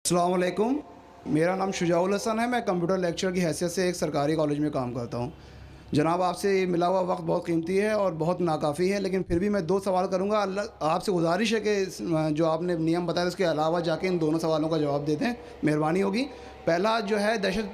अस्सलाम वालेकुम। मेरा नाम शुजाउल हसन है। मैं कंप्यूटर लेक्चर की हैसियत से एक सरकारी कॉलेज में काम करता हूँ। जनाब, आपसे मिला हुआ वक्त बहुत कीमती है और बहुत नाकाफ़ी है, लेकिन फिर भी मैं 2 सवाल करूँगा। अल्लाह आपसे गुजारिश है कि जो आपने नियम बताया उसके अलावा जाके इन दोनों सवालों का जवाब दे दें, मेहरबानी होगी। पहला जो है दहशत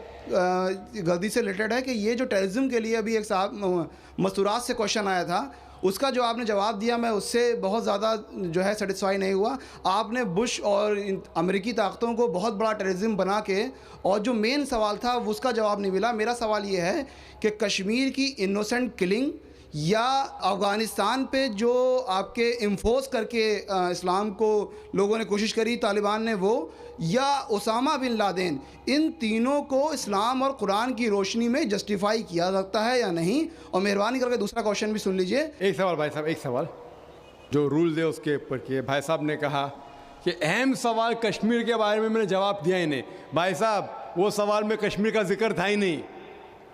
गर्दी से रिलेटेड है कि ये जो टेररिज्म के लिए अभी एक साहब मस्तूरात से क्वेश्चन आया था, उसका जो आपने जवाब दिया मैं उससे बहुत ज़्यादा जो है सेटिस्फाई नहीं हुआ। आपने बुश और अमेरिकी ताकतों को बहुत बड़ा टेररिज्म बना के, और जो मेन सवाल था उसका जवाब नहीं मिला। मेरा सवाल ये है कि कश्मीर की इनोसेंट किलिंग या अफ़गानिस्तान पे जो आपके इन्फोर्स करके इस्लाम को लोगों ने कोशिश करी, तालिबान ने, वो, या उसामा बिन लादेन, इन तीनों को इस्लाम और कुरान की रोशनी में जस्टिफाई किया सकता है या नहीं? और मेहरबानी करके दूसरा क्वेश्चन भी सुन लीजिए। एक सवाल भाई साहब, एक सवाल जो रूल्स है उसके ऊपर के भाई साहब ने कहा कि अहम सवाल कश्मीर के बारे में मैंने जवाब दिया ही नहीं। भाई साहब, वो सवाल में कश्मीर का जिक्र था ही नहीं,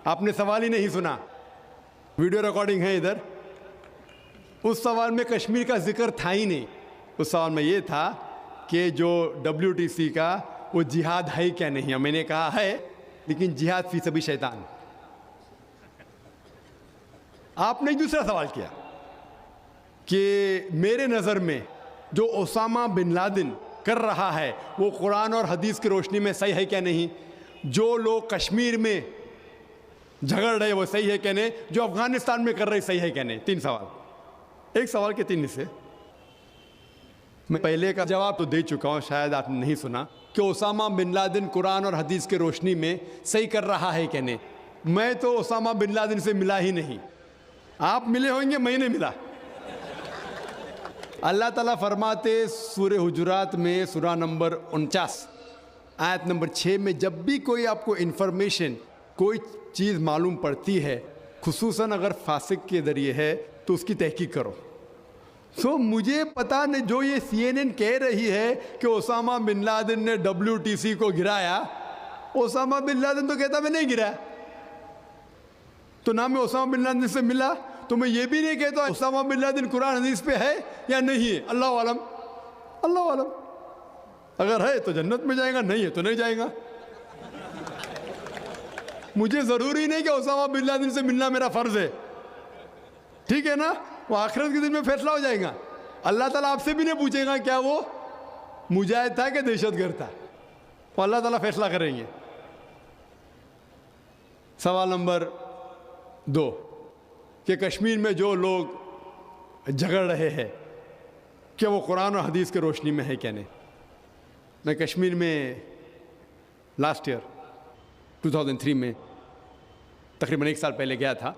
आपने सवाल ही नहीं सुना। वीडियो रिकॉर्डिंग है इधर। उस सवाल में कश्मीर का जिक्र था ही नहीं। उस सवाल में ये था कि जो WTC का वो जिहाद है क्या नहीं है। मैंने कहा है, लेकिन जिहाद फी सभी शैतान। आपने दूसरा सवाल किया कि मेरे नज़र में जो ओसामा बिन लादेन कर रहा है वो कुरान और हदीस की रोशनी में सही है क्या नहीं। जो लोग कश्मीर में झगड़ रहे वो सही है क्या नहीं, जो अफगानिस्तान में कर रहे सही है क्या नहीं। 3 सवाल, एक सवाल के 3 हिस्से। मैं पहले का जवाब तो दे चुका हूँ, शायद आपने नहीं सुना, कि ओसामा बिन लादेन कुरान और हदीस के रोशनी में सही कर रहा है क्या नहीं। मैं तो ओसामा बिन लादेन से मिला ही नहीं। आप मिले होंगे, मैं नहीं मिला। अल्लाह ताला फरमाते सूरह हुजुरात में सूरा नंबर 49 आयत नंबर 6 में, जब भी कोई आपको इन्फॉर्मेशन, कोई चीज़ मालूम पड़ती है, खुसूसन अगर फासिक के ज़रिए है, तो उसकी तहकीक करो। सो मुझे पता नहीं, जो ये CNN कह रही है कि ओसामा बिन लादेन ने WTC को गिराया, ओसामा बिन लादेन तो कहता मैं नहीं गिराया। तो ना मैं ओसामा बिन लादेन से मिला, तो मैं ये भी नहीं कहता ओसामा बिन लादेन कुरान हदीस पे है या नहीं है। अल्लाह आलम, अल्लाह आलम। अगर है तो जन्नत में जाएगा, नहीं है तो नहीं जाएगा। मुझे ज़रूरी नहीं कि ओसामा बिन लादेन से मिलना मेरा फ़र्ज़ है, ठीक है ना। वो आखिरत के दिन में फैसला हो जाएगा। अल्लाह ताला आपसे भी नहीं पूछेगा क्या वो मुजाहिद था कि दहशतगर्द था। वो अल्लाह ताला फैसला करेंगे। सवाल नंबर 2 कि कश्मीर में जो लोग झगड़ रहे हैं क्या वो कुरान और हदीस की रोशनी में है क्या नहीं। मैं कश्मीर में लास्ट ईयर 2003 में तकरीबन 1 साल पहले गया था।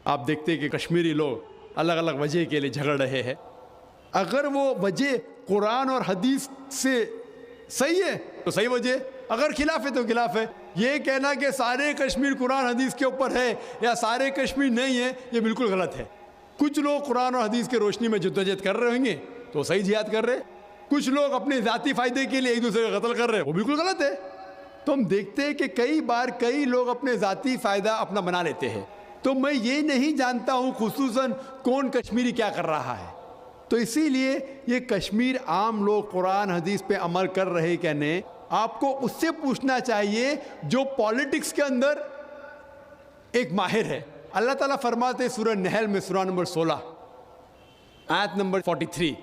आप देखते हैं कि कश्मीरी लोग अलग अलग वजह के लिए झगड़ रहे हैं। अगर वो वजह कुरान और हदीस से सही है तो सही वजह, अगर खिलाफ है तो खिलाफ है। ये कहना कि सारे कश्मीर कुरान हदीस के ऊपर है या सारे कश्मीर नहीं है, ये बिल्कुल गलत है। कुछ लोग कुरान और हदीस की रोशनी में जद्दोजहद कर रहे होंगे तो सही जिहाद कर रहे, कुछ लोग अपने ज़ाती फ़ायदे के लिए एक दूसरे का कत्ल कर रहे हैं, वो बिल्कुल गलत है। तो हम देखते हैं कि कई बार कई लोग अपने ज़ाती फ़ायदा अपना बना लेते हैं। तो मैं ये नहीं जानता हूँ खुसूसन कौन कश्मीरी क्या कर रहा है। तो इसीलिए ये कश्मीर आम लोग कुरान हदीस पे अमल कर रहे क्या नहीं, आपको उससे पूछना चाहिए जो पॉलिटिक्स के अंदर एक माहिर है। अल्लाह ताला फरमाते सूरह नहल में सूरा नंबर 16 आयत नंबर 43,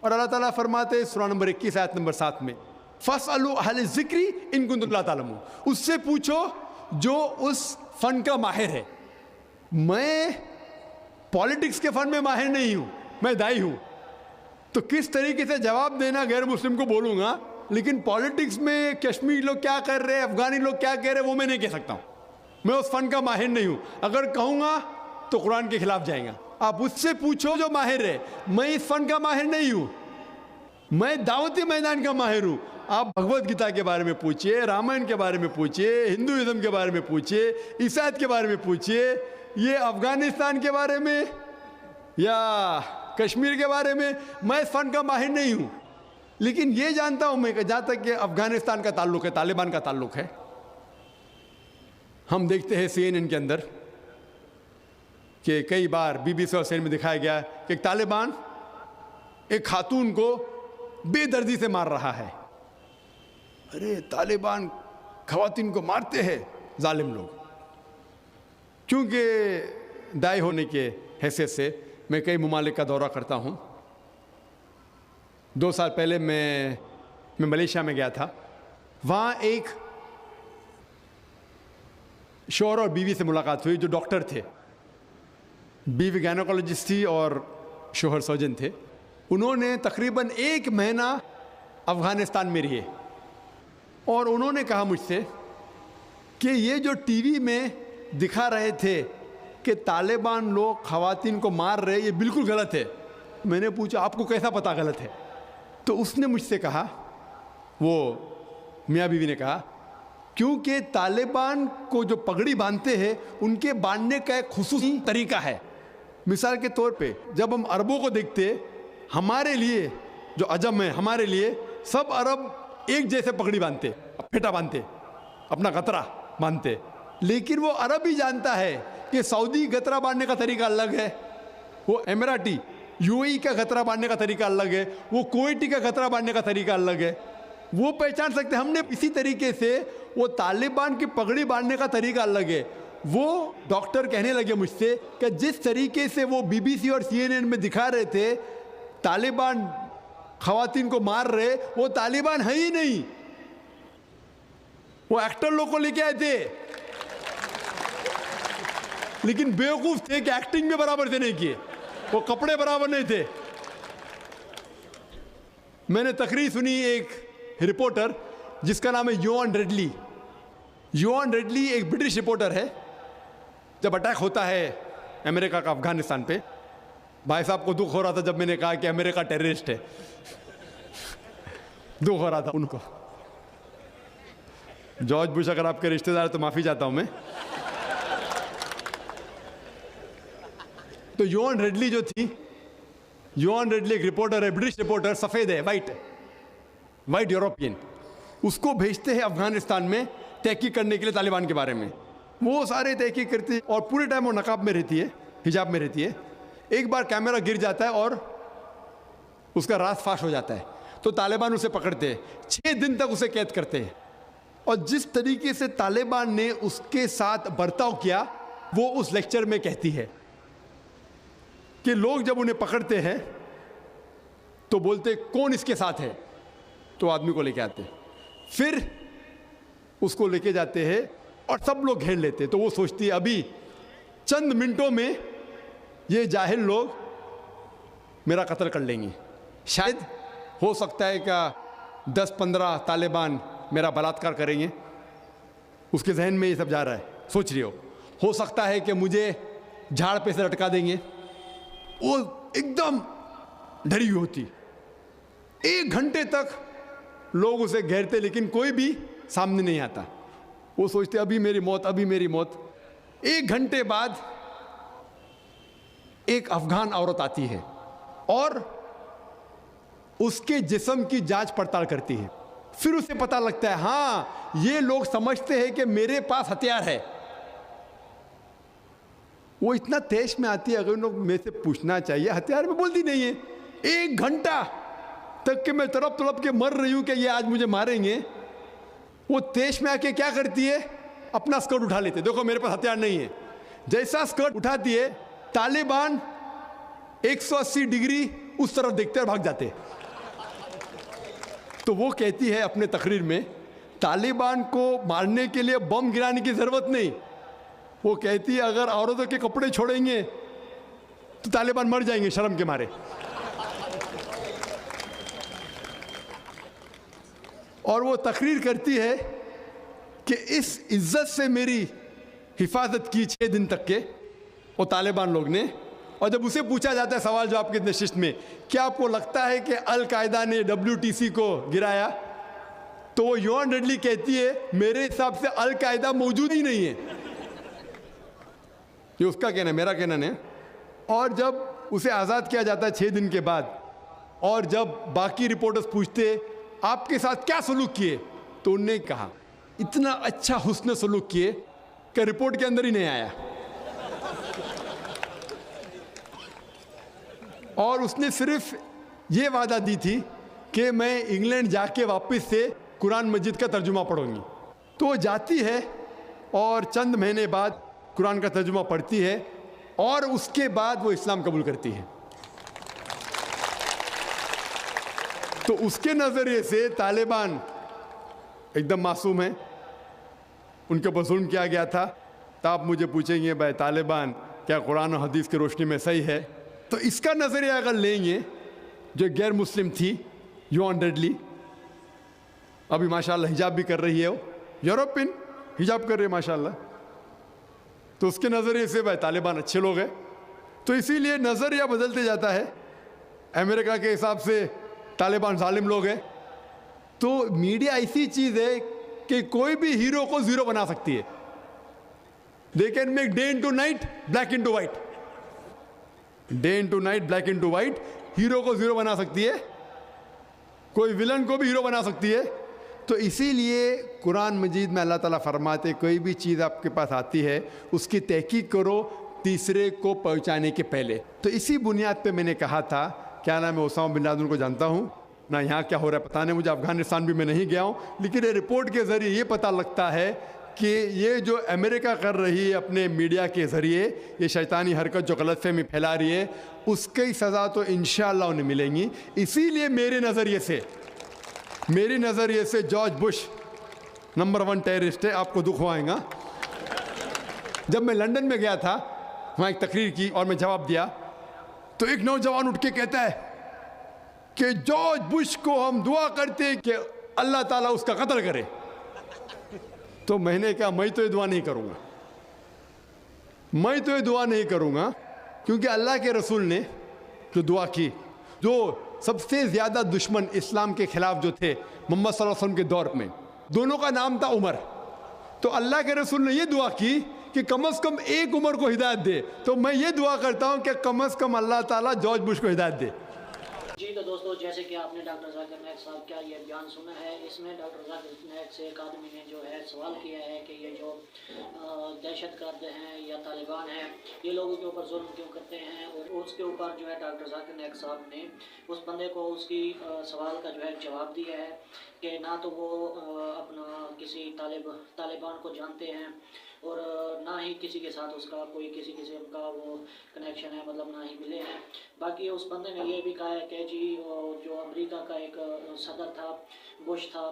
और अल्लाह ताला फरमाते सूरा नंबर 21 आयत नंबर 7 में, फसअलू अहल ज़िक्री इन कुंतुम ला तालमून। उससे पूछो जो उस फन का माहिर है। मैं पॉलिटिक्स के फन में माहिर नहीं हूँ, मैं दाई हूँ। तो किस तरीके से जवाब देना गैर मुस्लिम को बोलूँगा, लेकिन पॉलिटिक्स में कश्मीरी लोग क्या कर रहे हैं, अफगानी लोग क्या कह रहे हैं, वो मैं नहीं कह सकता हूँ। मैं उस फन का माहिर नहीं हूँ। अगर कहूँगा तो कुरान के खिलाफ जाएगा। आप उससे पूछो जो माहिर है। मैं इस फन का माहिर नहीं हूँ, मैं दावती मैदान का माहिर हूँ। आप भगवत गीता के बारे में पूछिए, रामायण के बारे में पूछिए, हिंदुइज्म के बारे में पूछिए, ईसाईयत के बारे में पूछिए, ये अफगानिस्तान के बारे में या कश्मीर के बारे में मैं इस फन का माहिर नहीं हूँ। लेकिन ये जानता हूँ मैं कि जहाँ तक कि अफगानिस्तान का ताल्लुक़ है, तालिबान का ताल्लुक़ है, हम देखते हैं CNN के अंदर कि कई बार BBC और CNN में दिखाया गया कि तालिबान एक खातून को बेदर्दी से मार रहा है। अरे तालिबान ख़वातीन को मारते हैं जालिम लोग। क्योंकि दाई होने के हैसियत से मैं कई ममालिक का दौरा करता हूँ। 2 साल पहले मैं मलेशिया में गया था। वहाँ एक शौहर और बीवी से मुलाकात हुई जो डॉक्टर थे। बीवी गायनोकोलॉजिस्ट थी और शौहर सर्जन थे। उन्होंने तकरीबन 1 महीना अफ़गानिस्तान में रहे और उन्होंने कहा मुझसे कि ये जो टीवी में दिखा रहे थे कि तालिबान लोग ख़वातीन को मार रहे, ये बिल्कुल गलत है। मैंने पूछा आपको कैसा पता गलत है? तो उसने मुझसे कहा, वो मियाँ बीवी ने कहा, क्योंकि तालिबान को जो पगड़ी बांधते हैं उनके बांधने का एक खुसूसी तरीका है। मिसाल के तौर पे जब हम अरबों को देखते, हमारे लिए जो अजम है, हमारे लिए सब अरब एक जैसे पगड़ी बांधते, फेटा बांधते, अपना गतरा बांधते। लेकिन वो अरब ही जानता है कि सऊदी गतरा बांधने का तरीका अलग है, वो एमिराटी यूएई का गतरा बांधने का तरीका अलग है, वो कुवैती का गतरा बांधने का तरीका अलग है। वो पहचान सकते। हमने इसी तरीके से वो तालिबान की पगड़ी बांधने का तरीका अलग है। वो डॉक्टर कहने लगे मुझसे कि जिस तरीके से वो बीबीसी और सीएनएन में दिखा रहे थे तालिबान ख़वातीन को मार रहे, वो तालिबान है ही नहीं, वो एक्टर लोग को लेके आए थे, लेकिन बेवकूफ थे कि एक्टिंग में बराबर से नहीं किए, वो कपड़े बराबर नहीं थे। मैंने तकरीर सुनी एक रिपोर्टर जिसका नाम है योन रेडली। योन रेडली एक ब्रिटिश रिपोर्टर है। जब अटैक होता है अमेरिका का अफगानिस्तान पे, भाई साहब को दुख हो रहा था जब मैंने कहा कि अमेरिका टेररिस्ट है। दुख हो रहा था उनको। जॉर्ज बुश अगर आपके रिश्तेदार तो माफी चाहता हूं मैं। तो योन रेडली जो थी, योन रेडली एक रिपोर्टर है, ब्रिटिश रिपोर्टर, सफेद है, वाइट यूरोपियन। उसको भेजते हैं अफगानिस्तान में तहकीक करने के लिए तालिबान के बारे में। वो सारे तहकीक करती है और पूरे टाइम वो नकाब में रहती है, हिजाब में रहती है। एक बार कैमरा गिर जाता है और उसका राज फाश हो जाता है, तो तालिबान उसे पकड़ते हैं, 6 दिन तक उसे कैद करते हैं। और जिस तरीके से तालिबान ने उसके साथ बर्ताव किया, वो उस लेक्चर में कहती है कि लोग जब उन्हें पकड़ते हैं तो बोलते कौन इसके साथ है, तो आदमी को लेके आते, फिर उसको लेके जाते हैं और सब लोग घेर लेते। तो वो सोचती है अभी चंद मिनटों में ये जाहिल लोग मेरा कत्ल कर लेंगे। शायद हो सकता है क्या 10-15 तालिबान मेरा बलात्कार करेंगे। उसके जहन में ये सब जा रहा है, सोच रही हो सकता है कि मुझे झाड़ पे से लटका देंगे। वो एकदम डरी हुई होती। 1 घंटे तक लोग उसे घेरते लेकिन कोई भी सामने नहीं आता। वो सोचते अभी मेरी मौत, अभी मेरी मौत। 1 घंटे बाद एक अफगान औरत आती है और उसके जिस्म की जांच पड़ताल करती है। फिर उसे पता लगता है हाँ ये लोग समझते हैं कि मेरे पास हथियार है। वो इतना तेज में आती है, अगर उन लोग मेरे से पूछना चाहिए, हथियार में बोलती नहीं है। 1 घंटा तक के मैं तड़प तड़प के मर रही हूं कि ये आज मुझे मारेंगे। वो तेज में आके क्या करती है, अपना स्कर्ट उठा लेते, देखो मेरे पास हथियार नहीं है। जैसा स्कर्ट उठाती है, तालिबान 180 डिग्री उस तरफ देखते और भाग जाते। तो वो कहती है अपने तकरीर में, तालिबान को मारने के लिए बम गिराने की जरूरत नहीं। वो कहती है अगर औरतों के कपड़े छोड़ेंगे तो तालिबान मर जाएंगे शर्म के मारे। और वो तकरीर करती है कि इस इज्जत से मेरी हिफाजत की 6 दिन तक के वो तालिबान लोग ने। और जब उसे पूछा जाता है सवाल जवाब के नशिस्त में, क्या आपको लगता है कि अल कायदा ने WTC को गिराया, तो वो योन रेडली कहती है मेरे हिसाब से अल कायदा मौजूद ही नहीं है। ये उसका कहना है, मेरा कहना नहीं। और जब उसे आज़ाद किया जाता है 6 दिन के बाद, और जब बाकी रिपोर्टर्स पूछते आपके साथ क्या सलूक किए, तो उन्होंने कहा इतना अच्छा हुस्न सलूक किए कि रिपोर्ट के अंदर ही नहीं आया। और उसने सिर्फ ये वादा दी थी कि मैं इंग्लैंड जाके वापस से कुरान मजीद का तर्जुमा पढ़ूंगी। तो वो जाती है और चंद महीने बाद कुरान का तर्जुमा पढ़ती है और उसके बाद वो इस्लाम कबूल करती है। तो उसके नज़रिए से तालिबान एकदम मासूम है, उनके ऊपर जुल्म किया गया था। तो आप मुझे पूछेंगे भाई तालिबान क्या कुरान और हदीस की रोशनी में सही है? तो इसका नज़रिया अगर लेंगे, जो गैर मुस्लिम थी युआन रेडली, अभी माशाल्लाह हिजाब भी कर रही है, वो यूरोपियन हिजाब कर रही है माशाल्लाह, तो उसके नज़रिए से भाई तालिबान अच्छे लोग हैं। तो इसीलिए नज़रिया बदलते जाता है। अमेरिका के हिसाब से तालिबान जालिम लोग हैं। तो मीडिया ऐसी चीज़ है कि कोई भी हीरो को ज़ीरो बना सकती है। They can make day into night, black into white, day into night, black into white. Hero को ज़ीरो बना सकती है, कोई विलन को भी हीरो बना सकती है। तो इसीलिए कुरान मजीद में अल्लाह ताला फरमाते, कोई भी चीज़ आपके पास आती है उसकी तहकीक करो तीसरे को पहुंचाने के पहले। तो इसी बुनियाद पे मैंने कहा था, क्या नाम है, ओसामा बिन लादेन को जानता हूँ ना, यहाँ क्या हो रहा है पता नहीं मुझे, अफगानिस्तान भी मैं नहीं गया हूँ, लेकिन ये रिपोर्ट के ज़रिए ये पता लगता है कि ये जो अमेरिका कर रही है अपने मीडिया के ज़रिए, ये शैतानी हरकत जो गलतफहमी फैला रही है, उसकी सज़ा तो इंशाअल्लाह उन्हें मिलेंगी। इसीलिए मेरे नज़रिए से जॉर्ज बुश नंबर 1 टेररिस्ट है। आपको दुख होएगा। जब मैं लंदन में गया था, वहाँ एक तकरीर की और मैं जवाब दिया, तो एक नौजवान उठ के कहता है कि जॉर्ज बुश को हम दुआ करते हैं कि अल्लाह ताला उसका कत्ल करे। तो मैंने कहा मैं तो ये दुआ नहीं करूँगा, मैं तो ये दुआ नहीं करूँगा, क्योंकि अल्लाह के रसूल ने जो दुआ की, जो सबसे ज़्यादा दुश्मन इस्लाम के ख़िलाफ़ जो थे मोहम्मद सल्लल्लाहु अलैहि वसल्लम के दौर में, दोनों का नाम था उमर। तो अल्लाह के रसूल ने ये दुआ की कि कम से कम एक उमर को हिदायत दे। तो मैं ये दुआ करता हूँ कि कम से कम अल्लाह ताला जॉर्ज बुश को हिदायत दे। जी, तो दोस्तों जैसे कि आपने डॉक्टर जाकिर नायक साहब का ये बयान सुना है, इसमें डॉक्टर जाकिर नायक से एक आदमी ने जो है सवाल किया है कि ये जो दहशतगर्द हैं या तालिबान हैं, ये लोगों के ऊपर जुल्म क्यों करते हैं, और उसके ऊपर जो है डॉक्टर जाकिर नायक साहब ने उस बंदे को उसकी सवाल का जो है जवाब दिया है कि ना तो वो अपना किसी तालिबान को जानते हैं और ना ही किसी के साथ उसका कोई किसी किस्म का वो कनेक्शन है, मतलब ना ही मिले हैं। बाकी उस बंदे ने ये भी कहा है कि जी जो अमेरिका का एक सदर था, बुश था,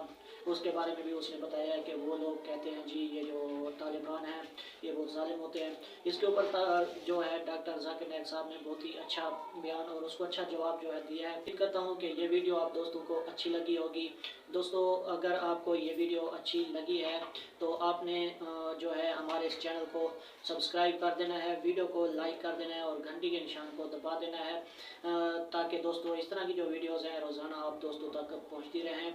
उसके बारे में भी उसने बताया है कि वो लोग कहते हैं जी ये जो तालिबान हैं ये बहुत ज़ालिम होते हैं। इसके ऊपर जो है डॉक्टर जाकिर नायक साहब ने बहुत ही अच्छा बयान और उसको अच्छा जवाब जो है दिया है। उम्मीद करता हूँ कि ये वीडियो आप दोस्तों को अच्छी लगी होगी। दोस्तों अगर आपको ये वीडियो अच्छी लगी है तो आपने जो है हमारे इस चैनल को सब्सक्राइब कर देना है, वीडियो को लाइक कर देना है और घंटी के निशान को दबा देना है, ताकि दोस्तों इस तरह की जो वीडियोज़ हैं रोज़ाना आप दोस्तों तक पहुँचती रहें।